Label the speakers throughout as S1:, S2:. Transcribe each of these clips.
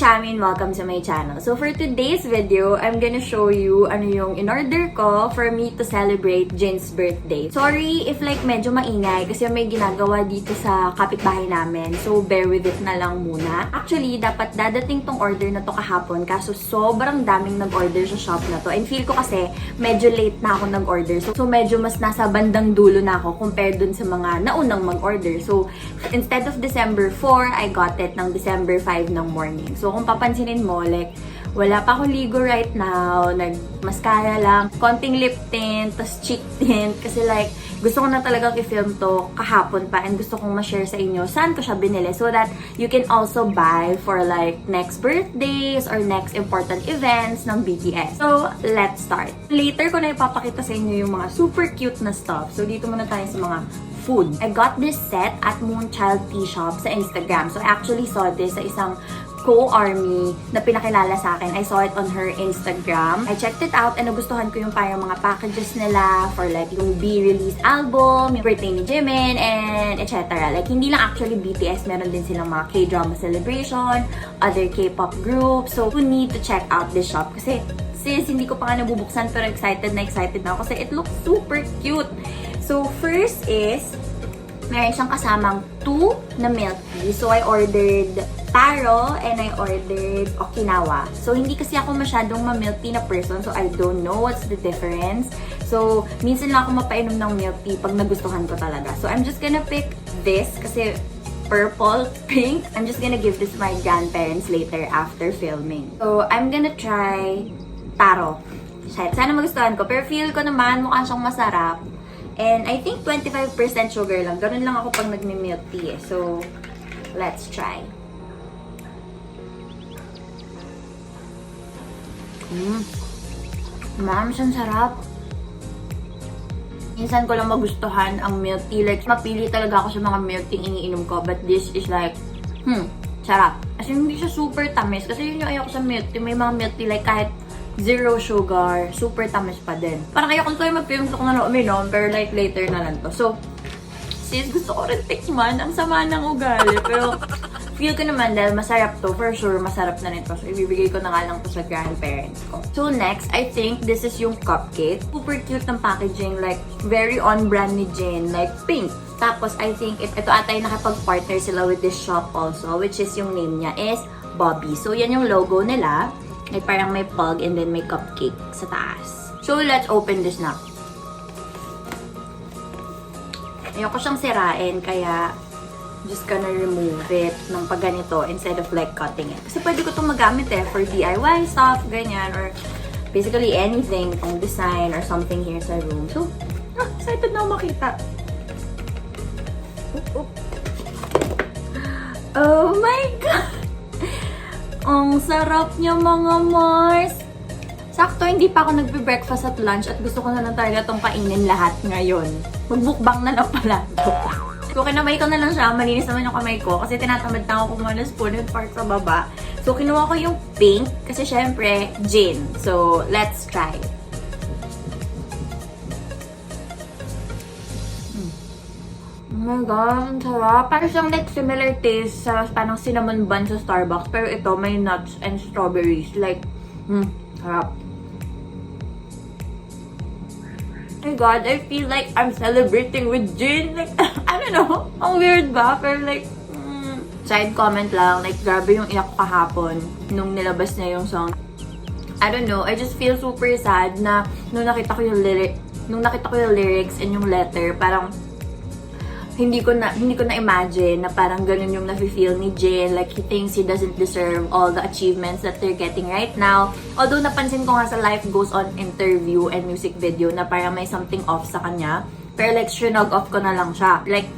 S1: Cham, and welcome to my channel. So for today's video, I'm gonna show you ano yung in-order ko for me to celebrate Jin's birthday. Sorry if like medyo maingay kasi may ginagawa dito sa kapitbahay namin. So bear with it na lang muna. Actually, dapat dadating tong order na to kahapon kaso sobrang daming nag-order sa shop na to. And feel ko kasi medyo late na ako nag-order. So medyo mas nasa bandang dulo na ako compared dun sa mga naunang mag-order. So instead of December 4, I got it ng December 5 ng morning. So kung papansinin mo, like, wala pa akong ligo right now, nag-mascara lang, konting lip tint, tas cheek tint, kasi like, gusto ko na talagang i-film to kahapon pa and gusto kong ma-share sa inyo saan ko siya binili so that you can also buy for like next birthdays or next important events ng BTS. So, let's start. Later ko na ipapakita sa inyo yung mga super cute na stuff. So, dito muna tayo sa mga food. I got this set at Moonchild Tea Shop sa Instagram. So, I actually saw this sa isang co-army na pinakilala sa akin. I saw it on her Instagram. I checked it out and nagustuhan ko yung parang mga packages nila for like yung B-release album, yung birthday ni Jimin, and etc. Like, hindi lang actually BTS, meron din silang mga K-drama celebration, other K-pop groups. So, you need to check out this shop kasi sis, hindi ko pa nga nabubuksan pero excited na ako kasi it looks super cute. So, first is, meron siyang kasamang 2 na milk tea. So, I ordered taro and I ordered Okinawa. So, hindi kasi ako masyadong ma-milk tea na person. So, I don't know what's the difference. So, minsan lang ako mapainom ng milk tea pag nagustuhan ko talaga. So, I'm just gonna pick this kasi purple, pink. I'm just gonna give this to my grandparents later after filming. So, I'm gonna try taro. Sana magustuhan ko. Pero feel ko naman mukhang siyang masarap. And I think 25% sugar lang. Ganun lang ako pag nagmi-milk tea eh. So, let's try. Ma'am, siyang sarap. Minsan ko lang magustuhan ang milk tea. Like, mapili talaga ako sa mga milk tea iniinom ko. But this is like, sarap. As in, hindi siya super tamis. Kasi yun yung ayoko sa milk tea. May mga milk tea like kahit 0 sugar, super tamis pa din. Parang ayoko sa'yo mag-film ko na uminom, pero like later na lang to. So, sis, gusto ko rin tikman. Ang sama ng ugali. Pero, feel ko naman dahil masarap to, for sure, masarap na nito. So, ibibigay ko na nga lang to sa grandparents ko. So, next, I think this is yung cupcake. Super cute ng packaging, like, very on-brand ni Jin, like, pink. Tapos, I think, ito ata yung nakapag-partner sila with this shop also, which is yung name niya is Bobby. So, yan yung logo nila. Like, parang may pug and then may cupcake sa taas. So, let's open this na. Ayoko siyang sirain, kaya just gonna remove it ng pag ganito instead of like cutting it. Kasi pwede ko itong magamit eh for DIY stuff, ganyan, or basically anything pang design or something here sa room. So, excited na ako makita. Oh my God! Ang sarap niya, mga Mars! Sakto, hindi pa ako nagbe-breakfast at lunch at gusto ko na lang talaga itong kainin lahat ngayon. Magbukbang na lang pala ito. So, kinamay ko na lang siya. Malinis naman yung kamay ko kasi tinatamad na ako kumuha ng spoon and fork sa baba. So, kinuha ko yung pink kasi syempre, Jin. So, let's try. Oh my God, ang sarap. Parang siyang like similar taste sa parang cinnamon bun sa Starbucks. Pero ito, may nuts and strawberries. Like, sarap. Oh my God, I feel like I'm celebrating with Jin. Like, I don't know. Ang weird ba? Pero like, side comment lang. Like, grabe yung iyak ko kahapon nung nilabas niya yung song. I don't know. I just feel super sad na nung nakita ko yung lyrics and yung letter, parang hindi ko na imagine na parang ganun yung nafe-feel ni Jin. Like, he thinks he doesn't deserve all the achievements that they're getting right now. Although, napansin ko nga sa Life Goes On interview and music video na parang may something off sa kanya. Pero like, shinug off ko na lang siya. Like,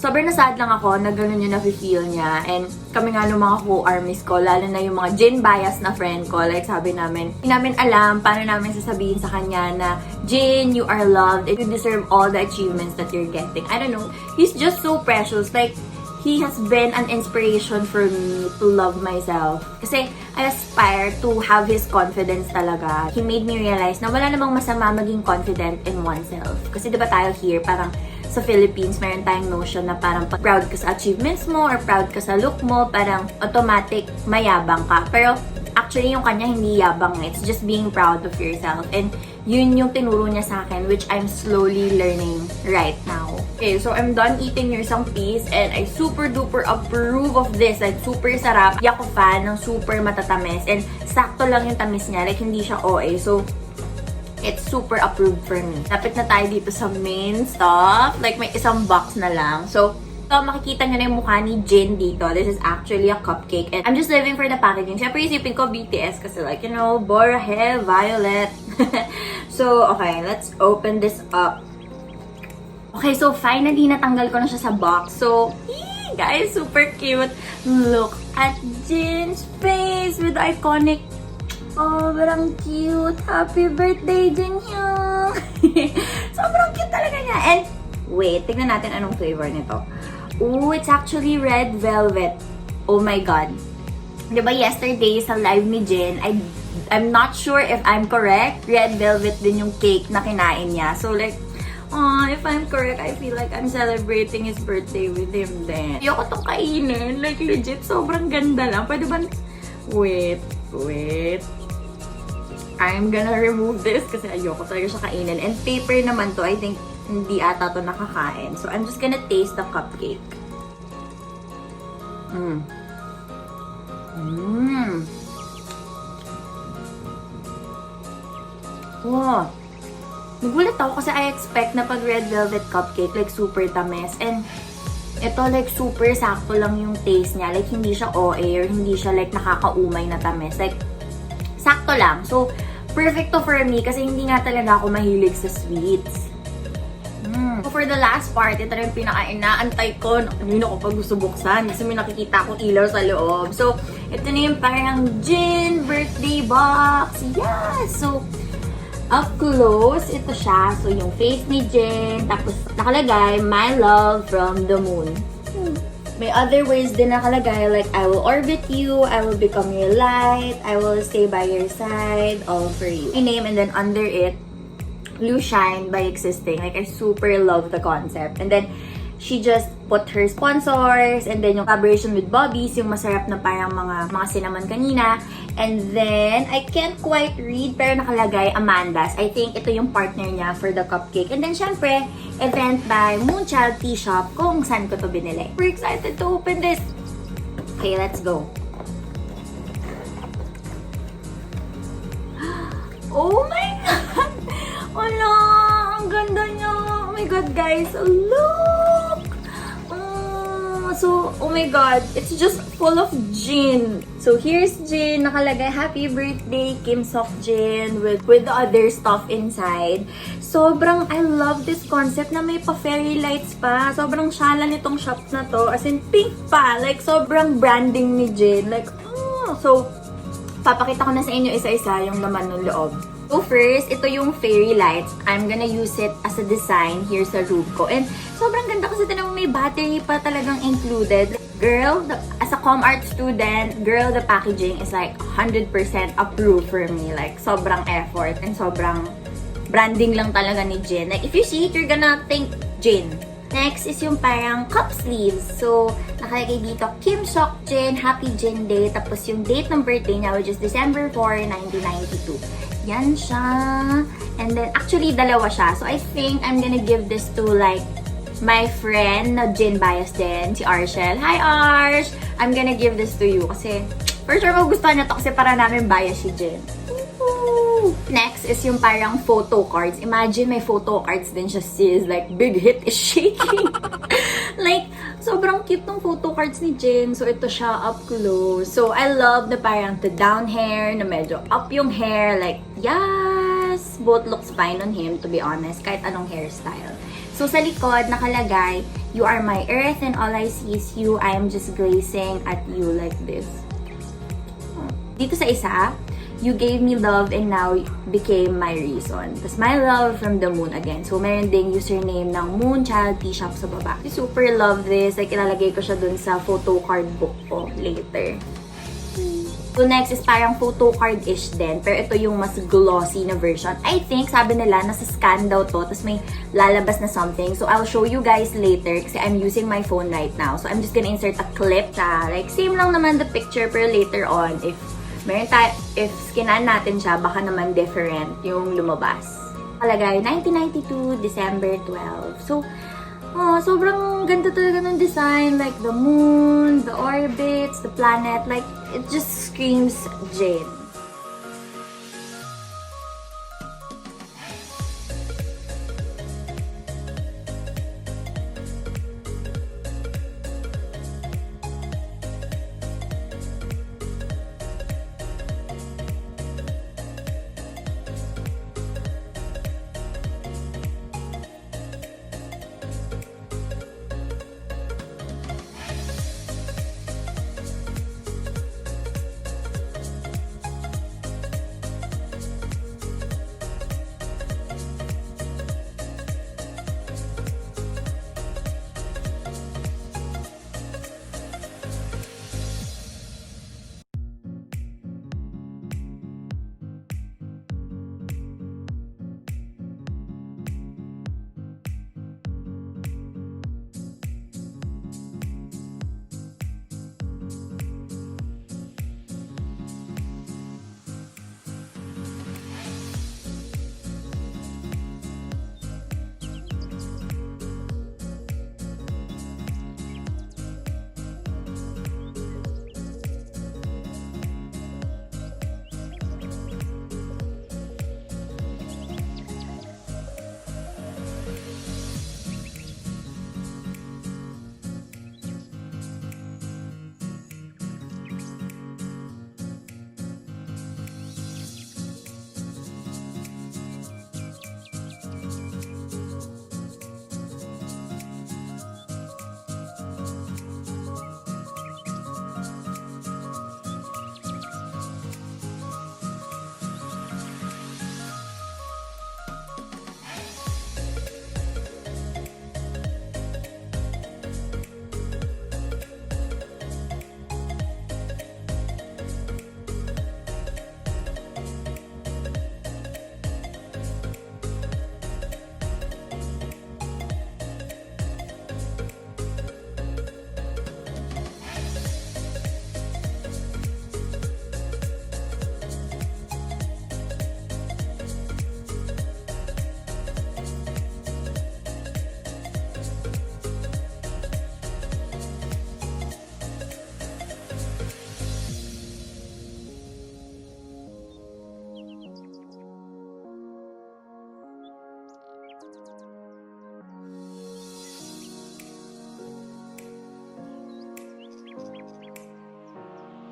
S1: sobrang nasad lang ako na ganun yung nafe-feel niya. And kami nga nung mga co-armies ko, lalo na yung mga Jin bias na friend ko, like sabi namin, hindi namin alam paano namin sasabihin sa kanya na, Jin, you are loved and you deserve all the achievements that you're getting. I don't know. He's just so precious. Like, he has been an inspiration for me to love myself. Kasi I aspire to have his confidence talaga. He made me realize na wala namang masama maging confident in oneself. Kasi diba tayo here, parang sa Philippines, meron tayong notion na parang proud ka sa achievements mo or proud ka sa look mo, parang automatic mayabang ka. Pero actually, yung kanya hindi yabang. It's just being proud of yourself. And yun yung tinuro niya sa akin, which I'm slowly learning right now. Okay, so I'm done eating your isang piece and I super duper approve of this. Like, super sarap. Hindi ako fan ng super matatamis. And sakto lang yung tamis niya. Like, hindi siya OA. So, it's super approved for me. Lapit na tayo dito sa main stuff. Like, may isang box na lang. So, makikita nyo na yung mukha ni Jin dito. This is actually a cupcake. And I'm just living for the packaging. Siyempre, isipin ko BTS kasi like, you know, Borahe, Violet. So, okay, let's open this up. Okay, so finally, natanggal ko na siya sa box. So, guys, super cute. Look at Jin's face with the iconic. Oh, sobrang cute. Happy birthday, Jinhyung! Sobrang cute talaga niya. And, wait, tignan natin anong flavor nito. Ooh, it's actually red velvet. Oh my God. Diba yesterday sa live ni Jin, I'm not sure if I'm correct. Red velvet din yung cake na kinain niya. So like, if I'm correct, I feel like I'm celebrating his birthday with him then. Ayoko tong kainin. Like legit, sobrang ganda lang. Pwede ba? Wait. I'm gonna remove this kasi ayoko talaga siya kainin. And paper naman to, I think hindi ata to nakakain. So, I'm just gonna taste the cupcake. Wow. Nagulat ako kasi I expect na pag red velvet cupcake, like super tamis. And ito like super sakto lang yung taste niya. Like hindi siya OA or hindi siya like nakakaumay na tamis. Like sakto lang. So, perfect to for me kasi hindi nga talaga ako mahilig sa sweets. So, for the last part, ito rin pinaka-inaantay ko. Kanina ko pag gusto buksan kasi may nakikita akong ilaw sa loob. So, ito na yung parang Jin birthday box. Yes! So, up close, ito siya. So, yung face ni Jin. Tapos, nakalagay, my love from the moon. May other words din nakalagay like, I will orbit you, I will become your light, I will stay by your side, all for you. My name and then under it, Blue Shine by Existing. Like, I super love the concept. And then, she just put her sponsors and then yung collaboration with Bobby's, yung masarap na parang mga cinnamon kanina. And then, I can't quite read pero nakalagay Amanda's. I think ito yung partner niya for the cupcake. And then, syempre, event by Moonchild Tea Shop kung saan ko to binili. We're excited to open this. Okay, let's go. Oh my God! Wala! Ang ganda niya! Oh my God, guys! Look! So, oh my God, it's just full of Jin. So, here's Jin. Nakalagay, happy birthday, Kim Sok Jin, with the other stuff inside. Sobrang, I love this concept na may pa-fairy lights pa. Sobrang shala nitong shop na to. As in, pink pa. Like, sobrang branding ni Jin. Like, so, papakita ko na sa inyo isa-isa yung laman ng loob. So first, ito yung fairy lights. I'm gonna use it as a design here sa room ko. And sobrang ganda kasi tinawag may battery pa talagang included. Girl, as a com art student, girl, the packaging is like 100% approved for me. Like, sobrang effort and sobrang branding lang talaga ni Jin. Like, if you see it, you're gonna think Jin. Next is yung parang cup sleeves. So, nakalagay dito, Kim Sok Jin, Happy Jin Day. Tapos yung date ng birthday niya, which is December 4, 1992. Yan siya. And then, actually, dalawa siya. So, I think I'm gonna give this to, like, my friend na Jin bias din, si Arshel. Hi, Arsh! I'm gonna give this to you kasi, for sure, magugustuhan niya to kasi para namin bias si Jin. Next is yung parang photo cards. Imagine may photo cards din siya, sis. Like, big hit is shaking. Like, sobrang cute ng photo cards ni Jin. So, ito siya up close. So, I love the parang the down hair, na medyo up yung hair. Like, yes! Both looks fine on him, to be honest. Kahit anong hairstyle. So, sa likod, nakalagay, you are my earth and all I see is you. I am just gazing at you like this. Dito sa isa, You gave me love and now became my reason. Tapos my love from the moon again. So meron ding username ng Moon Child T-Shop sa baba. I super love this. Like ilalagay ko siya dun sa photo card book ko later. So next is parang photo card-ish din. Pero ito yung mas glossy na version. I think, sabi nila, nasa scan daw to. Tapos may lalabas na something. So I'll show you guys later kasi I'm using my phone right now. So I'm just gonna insert a clip. Like same lang naman the picture pero later on, if skinan natin siya, baka naman different yung lumabas. Kalagay, 1992, December 12. So, sobrang ganda talaga ng design. Like, the moon, the orbits, the planet. Like, it just screams Jin.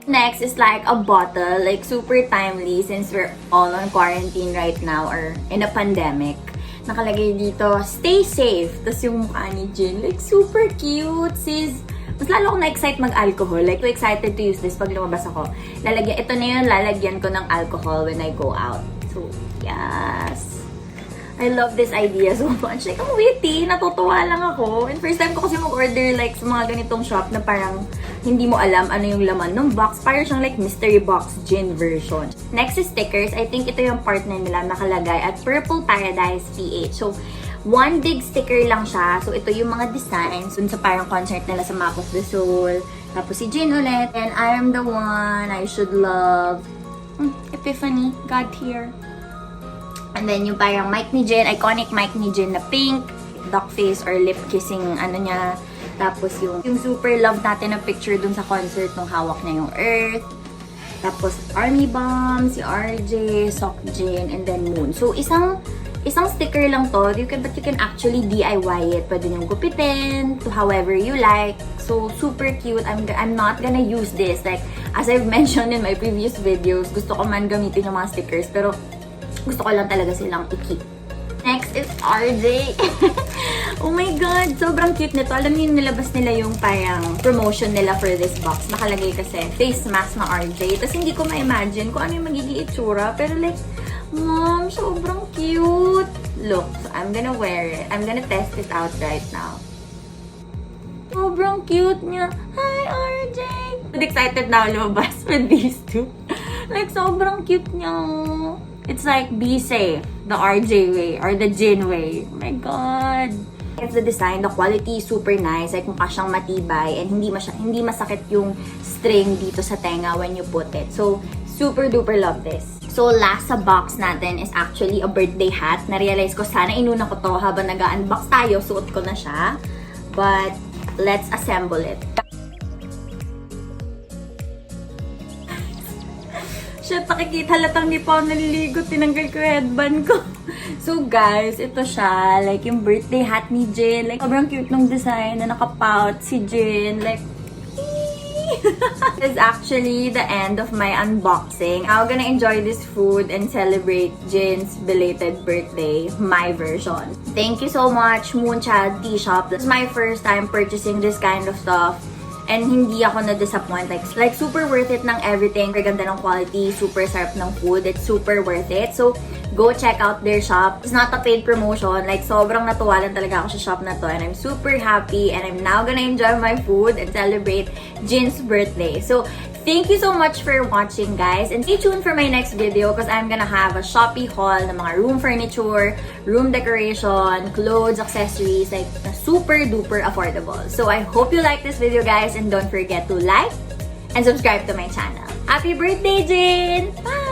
S1: Next is like a bottle, like super timely since we're all on quarantine right now or in a pandemic. Nakalagay dito, stay safe. Tapos yung mukha ni Jin, like super cute, sis. Mas lalo akong na-excite mag-alcohol. Like, so excited to use this pag lumabas ako. Ito na yun, lalagyan ko ng alcohol when I go out. So, yes. I love this idea so much. Like, ang witty. Natutuwa lang ako. And first time ko kasi mag-order like sa mga ganitong shop na parang hindi mo alam ano yung laman ng box. Parang siyang like mystery box gin version. Next is stickers. I think ito yung partner nila nakalagay at Purple Paradise PH. So, one big sticker lang siya. So, ito yung mga designs dun sa parang concert nila sa Map of the Soul. Tapos si Jin ulit. And I am the one I should love. Epiphany. God here. And then yung parang mic ni Jin, iconic mic ni Jin na pink, duck face or lip kissing ano niya. Tapos yung super love natin na picture dun sa concert nung hawak niya yung Earth. Tapos Army Bomb, si RJ, Sok Jin, and then Moon. So isang sticker lang to, but you can actually DIY it. Pwede niyong gupitin to however you like. So super cute. I'm not gonna use this. Like as I've mentioned in my previous videos, gusto ko man gamitin yung mga stickers pero gusto ko lang talaga silang i-keep. Next is RJ. Oh my God! Sobrang cute nito. Alam niyo, nilabas nila yung parang promotion nila for this box. Nakalagay kasi face mask na RJ. Tapos hindi ko ma-imagine kung ano yung magiging itsura. Pero like, Mom, sobrang cute! Look, so I'm gonna wear it. I'm gonna test it out right now. Sobrang cute niya. Hi, RJ! I'm excited now lumabas with these two. Like, sobrang cute niya. It's like, be safe. The RJ way or the Jin way. Oh my God! It's the design, the quality, super nice. Like, mukha siyang matibay and hindi masakit yung string dito sa tenga when you put it. So, super duper love this. So, last sa box natin is actually a birthday hat. Na-realize ko, sana inuna ko to habang nag-unbox tayo. Suot ko na siya. But, let's assemble it. Shit, nakikita halatang di pa ako naliligo. Tinanggal ko yung headband ko. So, guys, ito siya. Like, yung birthday hat ni Jin. Like, sobrang cute ng design na nakapout si Jin. Like, this is actually the end of my unboxing. I'm gonna enjoy this food and celebrate Jin's belated birthday, my version. Thank you so much, Moonchild Tea Shop. This is my first time purchasing this kind of stuff. And hindi ako na-disappoint. Like, super worth it ng everything. Ganda ng quality. Super sarap ng food. It's super worth it. So, go check out their shop. It's not a paid promotion. Like, sobrang natuwa lang talaga ako sa shop na to. And I'm super happy. And I'm now gonna enjoy my food and celebrate Jin's birthday. So, thank you so much for watching, guys. And stay tuned for my next video because I'm gonna have a Shopee haul ng mga room furniture, room decoration, clothes, accessories, like super duper affordable. So I hope you like this video, guys, and don't forget to like and subscribe to my channel. Happy birthday, Jin! Bye!